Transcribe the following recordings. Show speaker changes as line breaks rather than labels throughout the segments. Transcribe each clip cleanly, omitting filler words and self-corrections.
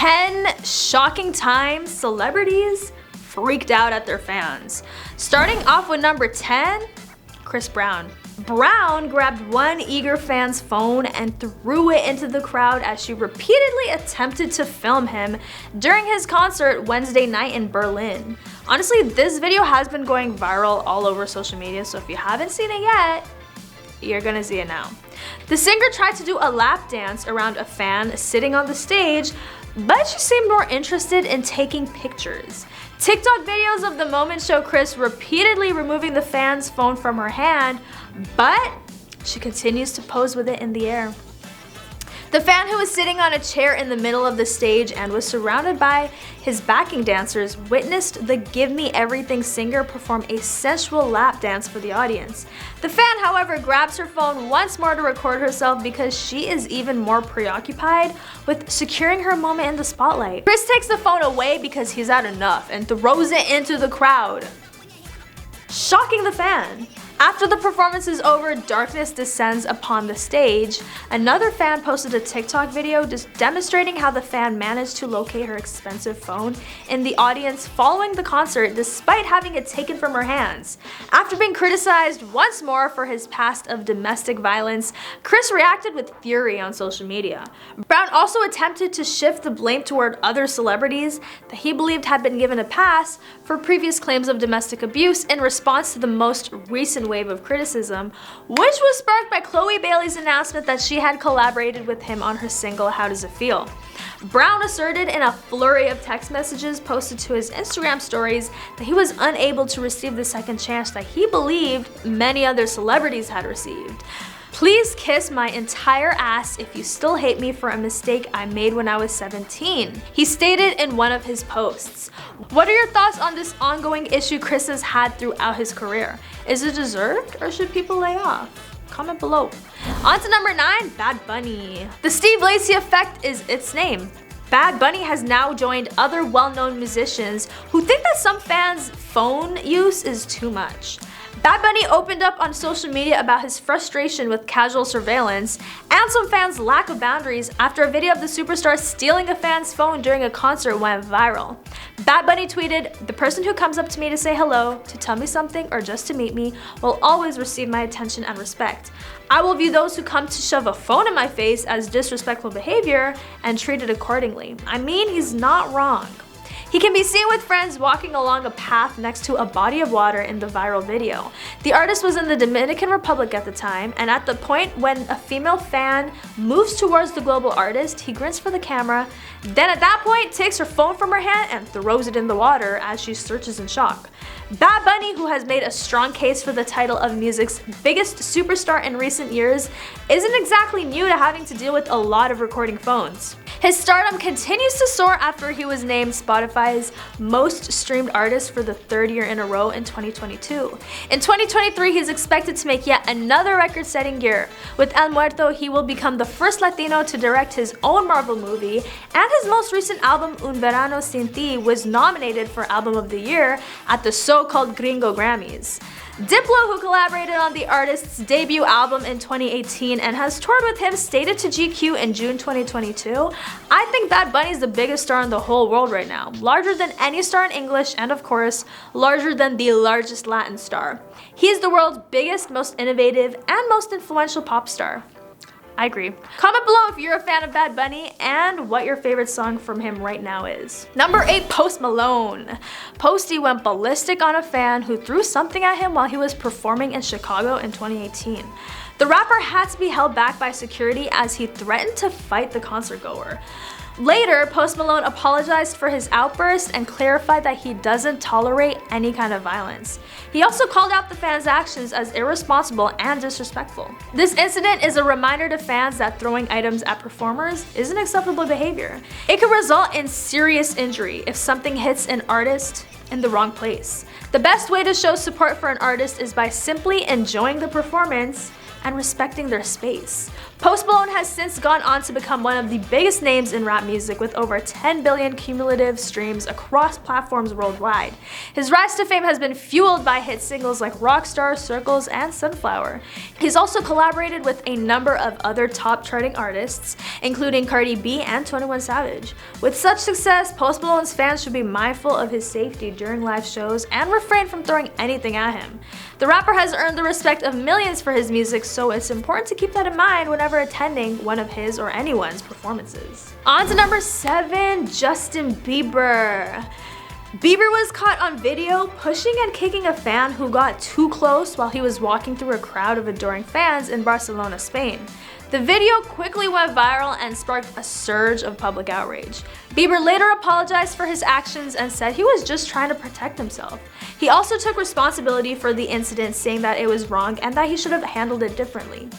10 shocking times celebrities freaked out at their fans. Starting off with number 10, Chris Brown. Brown grabbed one eager fan's phone and threw it into the crowd as she repeatedly attempted to film him during his concert Wednesday night in Berlin. Honestly, this video has been going viral all over social media, so if you haven't seen it yet, you're gonna see it now. The singer tried to do a lap dance around a fan sitting on the stage, but she seemed more interested in taking pictures. TikTok videos of the moment show Chris repeatedly removing the fan's phone from her hand, but she continues to pose with it in the air. The fan, who was sitting on a chair in the middle of the stage and was surrounded by his backing dancers, witnessed the Give Me Everything singer perform a sensual lap dance for the audience. The fan, however, grabs her phone once more to record herself because she is even more preoccupied with securing her moment in the spotlight. Chris takes the phone away because he's had enough and throws it into the crowd, shocking the fan. After the performance is over, darkness descends upon the stage. Another fan posted a TikTok video demonstrating how the fan managed to locate her expensive phone in the audience following the concert despite having it taken from her hands. After being criticized once more for his past of domestic violence, Chris reacted with fury on social media. Brown also attempted to shift the blame toward other celebrities that he believed had been given a pass for previous claims of domestic abuse in response to the most recent wave of criticism, which was sparked by Chloe Bailey's announcement that she had collaborated with him on her single How Does It Feel. Brown asserted in a flurry of text messages posted to his Instagram stories that he was unable to receive the second chance that he believed many other celebrities had received. Please kiss my entire ass if you still hate me for a mistake I made when I was 17, he stated in one of his posts. What are your thoughts on this ongoing issue Chris has had throughout his career? Is it deserved, or should people lay off? Comment below. On to number 9, Bad Bunny. The Steve Lacy effect is its name. Bad Bunny has now joined other well-known musicians who think that some fans' phone use is too much. Bad Bunny opened up on social media about his frustration with casual surveillance and some fans' lack of boundaries after a video of the superstar stealing a fan's phone during a concert went viral. Bad Bunny tweeted, "The person who comes up to me to say hello, to tell me something, or just to meet me will always receive my attention and respect. I will view those who come to shove a phone in my face as disrespectful behavior and treat it accordingly." I mean, he's not wrong. He can be seen with friends walking along a path next to a body of water in the viral video. The artist was in the Dominican Republic at the time, and at the point when a female fan moves towards the global artist, he grins for the camera, then at that point takes her phone from her hand and throws it in the water as she searches in shock. Bad Bunny, who has made a strong case for the title of music's biggest superstar in recent years, isn't exactly new to having to deal with a lot of recording phones. His stardom continues to soar after he was named Spotify's most streamed artist for the 3rd year in a row in 2022. In 2023, he's expected to make yet another record-setting year. With El Muerto, he will become the first Latino to direct his own Marvel movie, and his most recent album, Un Verano Sin Ti, was nominated for Album of the Year at the so-called Gringo Grammys. Diplo, who collaborated on the artist's debut album in 2018 and has toured with him, stated to GQ in June 2022, "I think Bad Bunny is the biggest star in the whole world right now, larger than any star in English, and of course, larger than the largest Latin star. He is the world's biggest, most innovative, and most influential pop star." I agree. Comment below if you're a fan of Bad Bunny and what your favorite song from him right now is. Number 8, Post Malone. Posty went ballistic on a fan who threw something at him while he was performing in Chicago in 2018. The rapper had to be held back by security as he threatened to fight the concertgoer. Later, Post Malone apologized for his outburst and clarified that he doesn't tolerate any kind of violence. He also called out the fans' actions as irresponsible and disrespectful. This incident is a reminder to fans that throwing items at performers isn't acceptable behavior. It could result in serious injury if something hits an artist in the wrong place. The best way to show support for an artist is by simply enjoying the performance and respecting their space. Post Malone has since gone on to become one of the biggest names in rap music with over 10 billion cumulative streams across platforms worldwide. His rise to fame has been fueled by hit singles like Rockstar, Circles, and Sunflower. He's also collaborated with a number of other top charting artists, including Cardi B and 21 Savage. With such success, Post Malone's fans should be mindful of his safety during live shows and refrain from throwing anything at him. The rapper has earned the respect of millions for his music, so it's important to keep that in mind whenever attending one of his or anyone's performances. On to number 7, Justin Bieber. Bieber was caught on video pushing and kicking a fan who got too close while he was walking through a crowd of adoring fans in Barcelona, Spain. The video quickly went viral and sparked a surge of public outrage. Bieber later apologized for his actions and said he was just trying to protect himself. He also took responsibility for the incident, saying that it was wrong and that he should have handled it differently.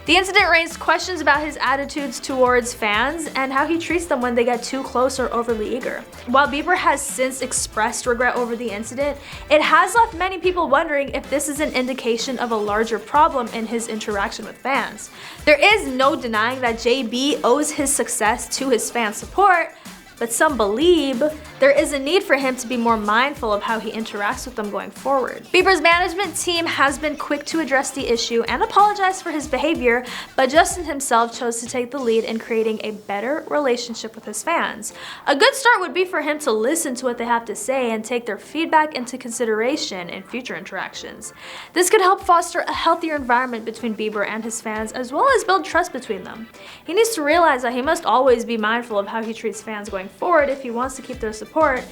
The incident raised questions about his attitudes towards fans and how he treats them when they get too close or overly eager. While Bieber has since expressed regret over the incident, it has left many people wondering if this is an indication of a larger problem in his interaction with fans. There is no denying that JB owes his success to his fan support, but some believe there is a need for him to be more mindful of how he interacts with them going forward. Bieber's management team has been quick to address the issue and apologize for his behavior, but Justin himself chose to take the lead in creating a better relationship with his fans. A good start would be for him to listen to what they have to say and take their feedback into consideration in future interactions. This could help foster a healthier environment between Bieber and his fans, as well as build trust between them. He needs to realize that he must always be mindful of how he treats fans going forward if he wants to keep their support,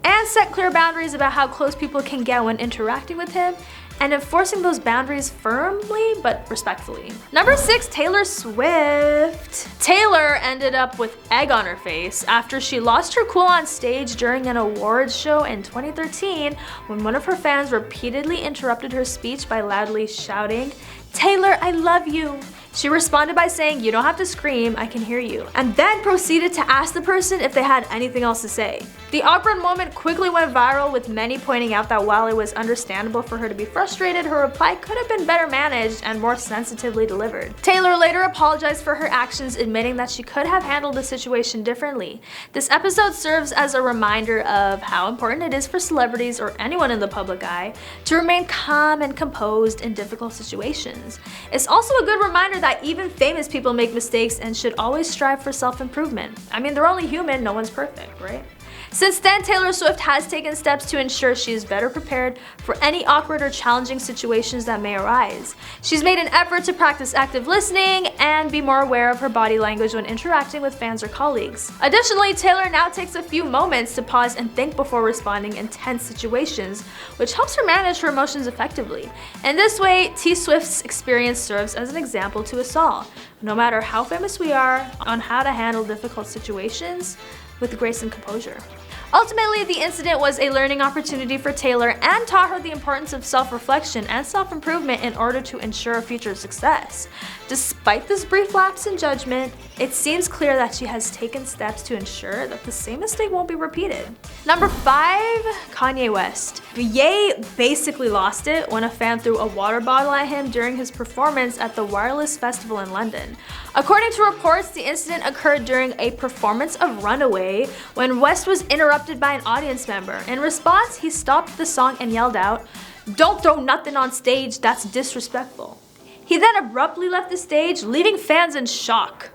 and set clear boundaries about how close people can get when interacting with him, and enforcing those boundaries firmly but respectfully. Number 6, Taylor Swift. Taylor ended up with egg on her face after she lost her cool on stage during an awards show in 2013 when one of her fans repeatedly interrupted her speech by loudly shouting, "Taylor, I love you." She responded by saying, "You don't have to scream, I can hear you," and then proceeded to ask the person if they had anything else to say. The awkward moment quickly went viral, with many pointing out that while it was understandable for her to be frustrated, her reply could have been better managed and more sensitively delivered. Taylor later apologized for her actions, admitting that she could have handled the situation differently. This episode serves as a reminder of how important it is for celebrities or anyone in the public eye to remain calm and composed in difficult situations. It's also a good reminder that even famous people make mistakes and should always strive for self-improvement. I mean, they're only human, no one's perfect, right? Since then, Taylor Swift has taken steps to ensure she is better prepared for any awkward or challenging situations that may arise. She's made an effort to practice active listening and be more aware of her body language when interacting with fans or colleagues. Additionally, Taylor now takes a few moments to pause and think before responding in tense situations, which helps her manage her emotions effectively. In this way, T Swift's experience serves as an example to us all, no matter how famous we are, on how to handle difficult situations with grace and composure. Ultimately, the incident was a learning opportunity for Taylor and taught her the importance of self-reflection and self-improvement in order to ensure future success. Despite this brief lapse in judgment, it seems clear that she has taken steps to ensure that the same mistake won't be repeated. Number 5, Kanye West. Ye basically lost it when a fan threw a water bottle at him during his performance at the Wireless Festival in London. According to reports, the incident occurred during a performance of Runaway when West was interrupted by an audience member. In response, he stopped the song and yelled out, "Don't throw nothing on stage, that's disrespectful." He then abruptly left the stage, leaving fans in shock.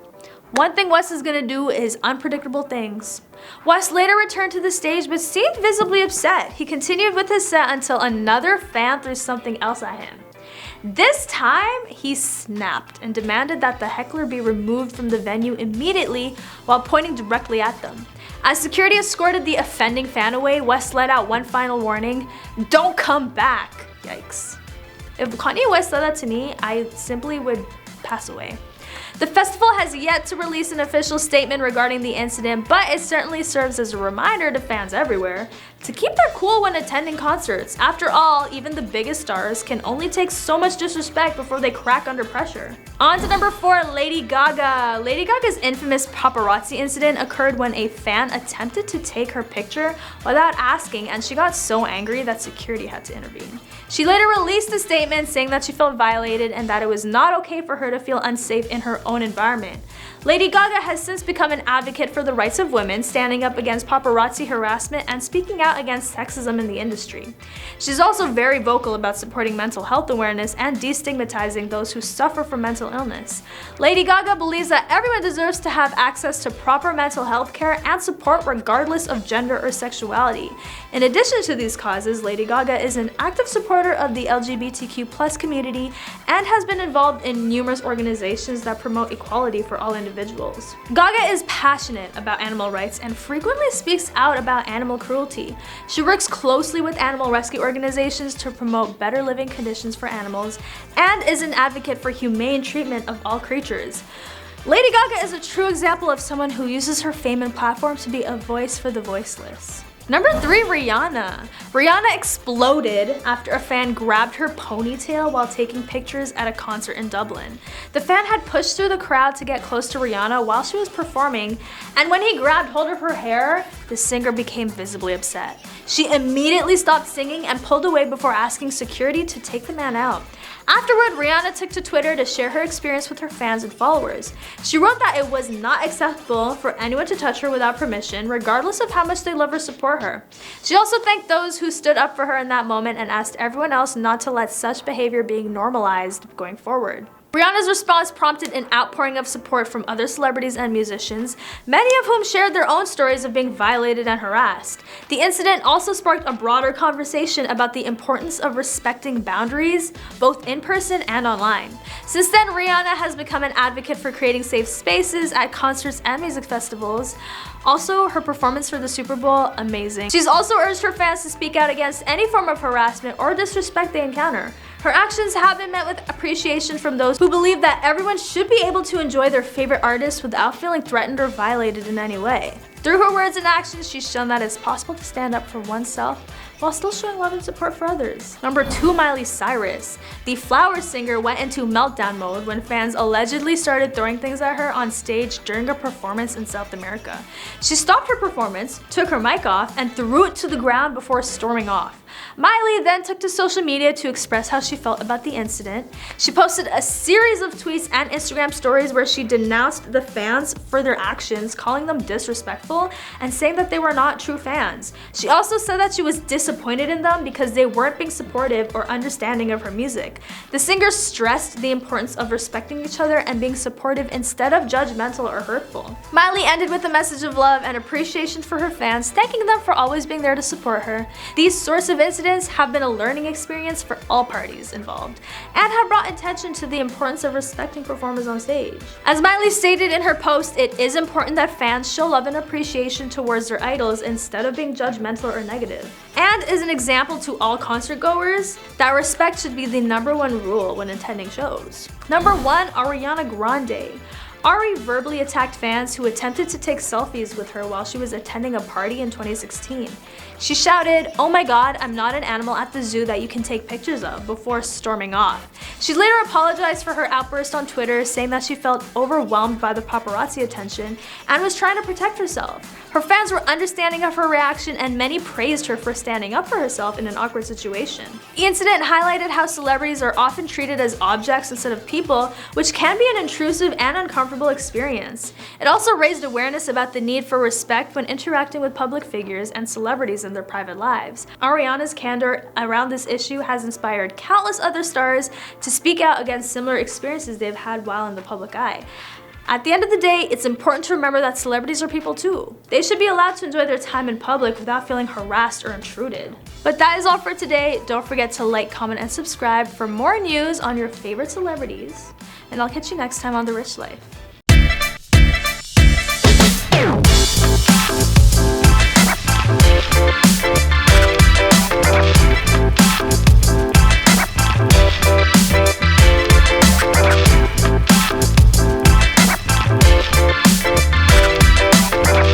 One thing West is gonna do is unpredictable things. West later returned to the stage but seemed visibly upset. He continued with his set until another fan threw something else at him. This time, he snapped and demanded that the heckler be removed from the venue immediately while pointing directly at them. As security escorted the offending fan away, West let out one final warning, "Don't come back." Yikes. If Kanye West said that to me, I simply would pass away. The festival has yet to release an official statement regarding the incident, but it certainly serves as a reminder to fans everywhere to keep their cool when attending concerts. After all, even the biggest stars can only take so much disrespect before they crack under pressure. On to number 4, Lady Gaga. Lady Gaga's infamous paparazzi incident occurred when a fan attempted to take her picture without asking, and she got so angry that security had to intervene. She later released a statement saying that she felt violated and that it was not okay for her to feel unsafe in her own environment. Lady Gaga has since become an advocate for the rights of women, standing up against paparazzi harassment and speaking out against sexism in the industry. She's also very vocal about supporting mental health awareness and destigmatizing those who suffer from mental illness. Lady Gaga believes that everyone deserves to have access to proper mental health care and support regardless of gender or sexuality. In addition to these causes, Lady Gaga is an active supporter of the LGBTQ+ community and has been involved in numerous organizations that promote equality for all individuals. Gaga is passionate about animal rights and frequently speaks out about animal cruelty. She works closely with animal rescue organizations to promote better living conditions for animals and is an advocate for humane treatment of all creatures. Lady Gaga is a true example of someone who uses her fame and platform to be a voice for the voiceless. Number 3, Rihanna. Rihanna exploded after a fan grabbed her ponytail while taking pictures at a concert in Dublin. The fan had pushed through the crowd to get close to Rihanna while she was performing, and when he grabbed hold of her hair, the singer became visibly upset. She immediately stopped singing and pulled away before asking security to take the man out. Afterward, Rihanna took to Twitter to share her experience with her fans and followers. She wrote that it was not acceptable for anyone to touch her without permission, regardless of how much they love or support her. She also thanked those who stood up for her in that moment and asked everyone else not to let such behavior be normalized going forward. Rihanna's response prompted an outpouring of support from other celebrities and musicians, many of whom shared their own stories of being violated and harassed. The incident also sparked a broader conversation about the importance of respecting boundaries, both in person and online. Since then, Rihanna has become an advocate for creating safe spaces at concerts and music festivals. Also, her performance for the Super Bowl, amazing. She's also urged her fans to speak out against any form of harassment or disrespect they encounter. Her actions have been met with appreciation from those who believe that everyone should be able to enjoy their favorite artists without feeling threatened or violated in any way. Through her words and actions, she's shown that it's possible to stand up for oneself while still showing love and support for others. Number 2, Miley Cyrus. The Flowers singer went into meltdown mode when fans allegedly started throwing things at her on stage during a performance in South America. She stopped her performance, took her mic off, and threw it to the ground before storming off. Miley then took to social media to express how she felt about the incident. She posted a series of tweets and Instagram stories where she denounced the fans for their actions, calling them disrespectful and saying that they were not true fans. She also said that she was disappointed in them because they weren't being supportive or understanding of her music. The singer stressed the importance of respecting each other and being supportive instead of judgmental or hurtful. Miley ended with a message of love and appreciation for her fans, thanking them for always being there to support her. These sorts of incidents have been a learning experience for all parties involved and have brought attention to the importance of respecting performers on stage. As Miley stated in her post, it is important that fans show love and appreciation towards their idols instead of being judgmental or negative. And is an example to all concert goers that respect should be the #1 rule when attending shows. Number 1, Ariana Grande. Ari verbally attacked fans who attempted to take selfies with her while she was attending a party in 2016. She shouted, "Oh my god, I'm not an animal at the zoo that you can take pictures of," before storming off. She later apologized for her outburst on Twitter, saying that she felt overwhelmed by the paparazzi attention and was trying to protect herself. Her fans were understanding of her reaction and many praised her for standing up for herself in an awkward situation. The incident highlighted how celebrities are often treated as objects instead of people, which can be an intrusive and uncomfortable experience. It also raised awareness about the need for respect when interacting with public figures and celebrities in their private lives. Ariana's candor around this issue has inspired countless other stars to speak out against similar experiences they've had while in the public eye. At the end of the day, it's important to remember that celebrities are people too. They should be allowed to enjoy their time in public without feeling harassed or intruded. But that is all for today. Don't forget to like, comment, and subscribe for more news on your favorite celebrities. And I'll catch you next time on The Rich Life.